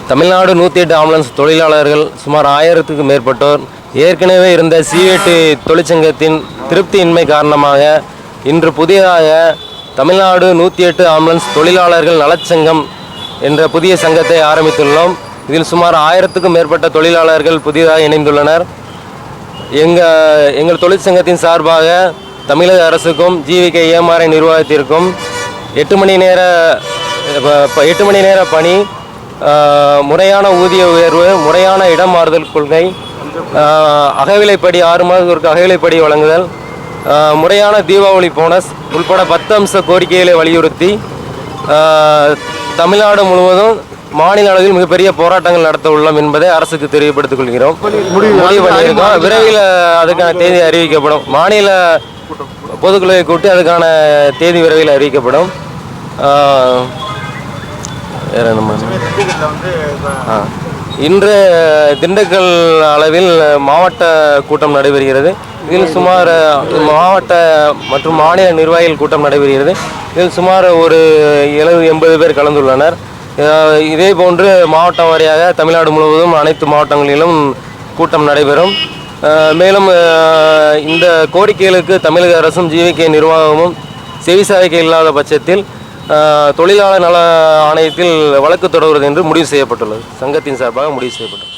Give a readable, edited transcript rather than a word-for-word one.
Tamil Nadu 108 ambulance தொழிலாளர்கள் சுமார் 1000க்கும் மேற்பட்டோர் ஏற்கனவே இருந்த C8 தொழிற்சங்கத்தின் திருப்தியின்மை காரணமாக இன்று புதியதாக தமிழ்நாடு 108 ஆம்புலன்ஸ் தொழிலாளர்கள் நலச்சங்கம் என்ற புதிய சங்கத்தை ஆரம்பித்துள்ளோம். இதில் சுமார் 1000க்கும் மேற்பட்ட தொழிலாளர்கள் புதிதாக இணைந்துள்ளனர். எங்கள் தொழிற்சங்கத்தின் சார்பாக தமிழக அரசுக்கும் GVK-EMRI நிர்வாகத்திற்கும் 8 மணி நேர பணி, முறையான ஊதிய உயர்வு, முறையான இடம் மாறுதல் கொள்கை, அகவிலைப்படி 6 மாதத்திற்கு அகவிலைப்படி வழங்குதல், முறையான தீபாவளி போனஸ் உட்பட 10 அம்ச கோரிக்கைகளை வலியுறுத்தி தமிழ்நாடு முழுவதும் மாநில அளவில் மிகப்பெரிய போராட்டங்கள் நடத்த உள்ளோம் என்பதை அரசுக்கு தெரியப்படுத்திக் கொள்கிறோம். முடிவு பண்ணியிருக்கோம். விரைவில் அதுக்கான தேதி அறிவிக்கப்படும். மாநில பொதுக்குழுவை கூட்டி அதுக்கான தேதி விரைவில் அறிவிக்கப்படும். இன்று திண்டுக்கல் அளவில் மாவட்ட கூட்டம் நடைபெறுகிறது. இதில் சுமார் மாவட்ட மற்றும் மாநில நிர்வாகிகள் கூட்டம் நடைபெறுகிறது. இதில் சுமார் ஒரு 70-80 பேர் கலந்துள்ளனர். இதே போன்று மாவட்டம் வாரியாக தமிழ்நாடு முழுவதும் அனைத்து மாவட்டங்களிலும் கூட்டம் நடைபெறும். மேலும் இந்த கோரிக்கைகளுக்கு தமிழக அரசும் GVK நிர்வாகமும் செவிசாய்க்க இல்லாத பட்சத்தில் தொழிலாளர் நல ஆணையத்தில் வழக்கு தொடர்வது என்று முடிவு செய்யப்பட்டுள்ளது. சங்கத்தின் சார்பாக முடிவு செய்யப்பட்டது.